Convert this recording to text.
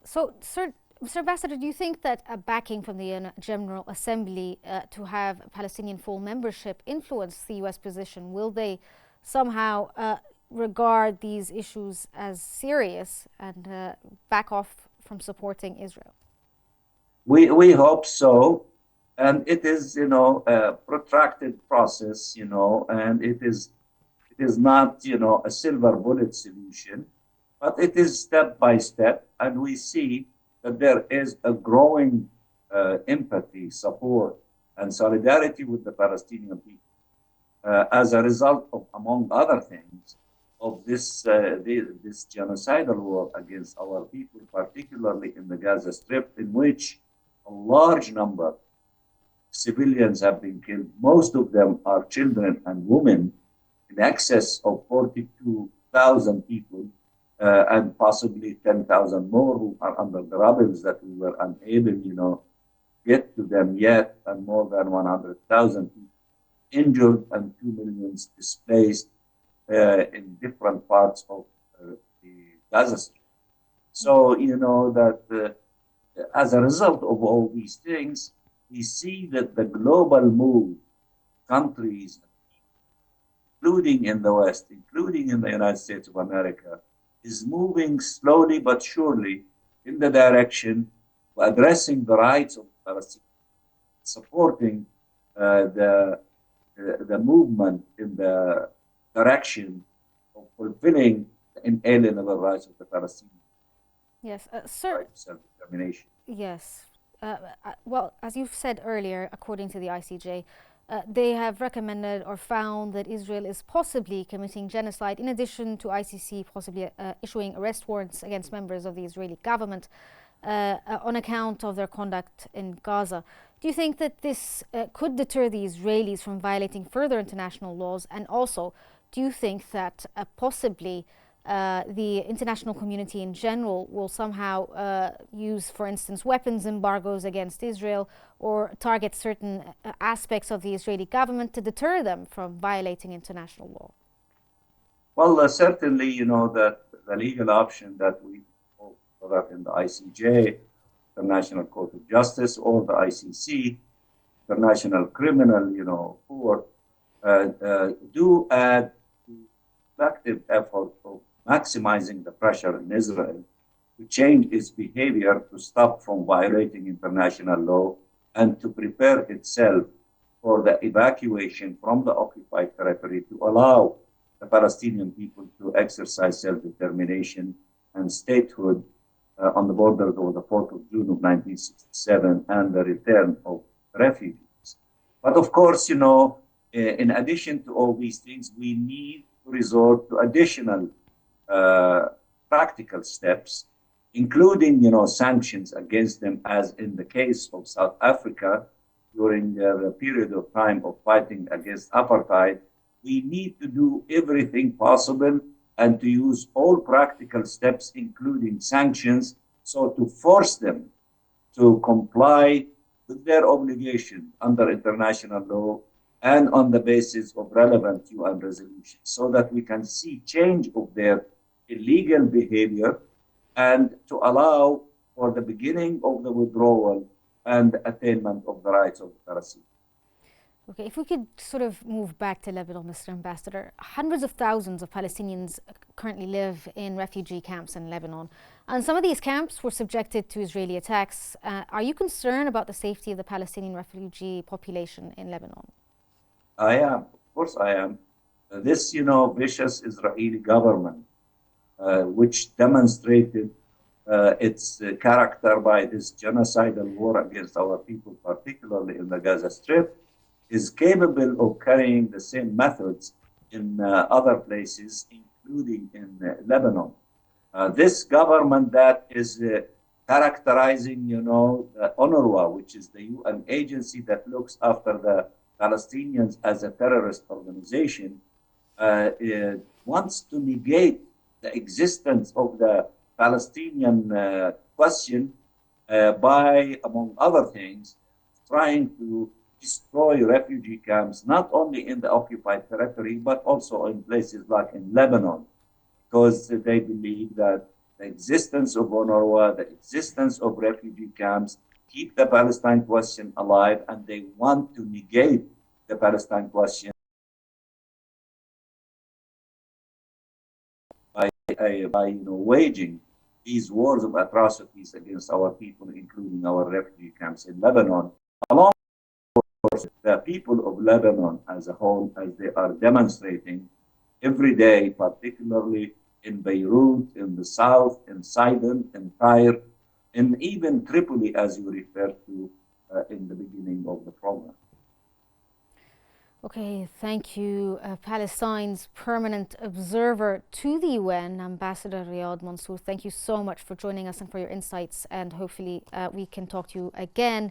So, Mr. Ambassador, do you think that a backing from the General Assembly to have Palestinian full membership influence the U.S. position? Will they somehow regard these issues as serious and back off from supporting Israel? We hope so, and it is a protracted process, and it is not a silver bullet solution, but it is step by step, and we see that there is a growing empathy, support, and solidarity with the Palestinian people as a result of, among other things, of this genocidal war against our people, particularly in the Gaza Strip, in which a large number of civilians have been killed. Most of them are children and women, in excess of 42,000 people, and possibly 10,000 more who are under the rubble that we were unable, get to them yet, and more than 100,000 people injured and 2 million displaced in different parts of the Gaza Strip. So, that as a result of all these things, we see that the global move, countries, including in the West, including in the United States of America, is moving slowly but surely in the direction of addressing the rights of Palestinians, supporting the movement in the direction of fulfilling the inalienable rights of the Palestinians, Yes, right sir. to self-determination. Yes. Well, as you've said earlier, according to the ICJ, they have recommended or found that Israel is possibly committing genocide, in addition to ICC possibly issuing arrest warrants against members of the Israeli government on account of their conduct in Gaza. Do you think that this could deter the Israelis from violating further international laws? And also, do you think that possibly the international community in general will somehow use, for instance, weapons embargoes against Israel or target certain aspects of the Israeli government to deter them from violating international law? Well, certainly, that the legal option that we hope that in the ICJ, the National Court of Justice, or the ICC, the National Criminal, Court, do add to collective effort of maximizing the pressure in Israel to change its behavior, to stop from violating international law, and to prepare itself for the evacuation from the occupied territory to allow the Palestinian people to exercise self-determination and statehood on the borders of the 4th of June of 1967 and the return of refugees. But of course, in addition to all these things, we need to resort to additional practical steps, including, sanctions against them, as in the case of South Africa during the period of time of fighting against apartheid. We need to do everything possible and to use all practical steps, including sanctions, so to force them to comply with their obligation under international law and on the basis of relevant UN resolutions, so that we can see change of their illegal behavior and to allow for the beginning of the withdrawal and attainment of the rights of the Palestinians. Okay, if we could sort of move back to Lebanon, Mr. Ambassador, hundreds of thousands of Palestinians currently live in refugee camps in Lebanon, and some of these camps were subjected to Israeli attacks. Are you concerned about the safety of the Palestinian refugee population in Lebanon? I am, of course, I am. This, vicious Israeli government, which demonstrated its character by this genocidal war against our people, particularly in the Gaza Strip, is capable of carrying the same methods in other places, including in Lebanon. This government that is characterizing, the UNRWA, which is the UN agency that looks after the Palestinians as a terrorist organization, wants to negate the existence of the Palestinian question by, among other things, trying to destroy refugee camps, not only in the occupied territory, but also in places like in Lebanon, because they believe that the existence of UNRWA, the existence of refugee camps, keep the Palestine question alive, and they want to negate the Palestine question by waging these wars of atrocities against our people, including our refugee camps in Lebanon, along with the people of Lebanon as a whole, as they are demonstrating every day, particularly in Beirut, in the south, in Sidon, in Tyre, and even Tripoli, as you referred to in the beginning of the program. Okay, thank you. Palestine's permanent observer to the UN, Ambassador Riyad Mansour. Thank you so much for joining us and for your insights, and hopefully we can talk to you again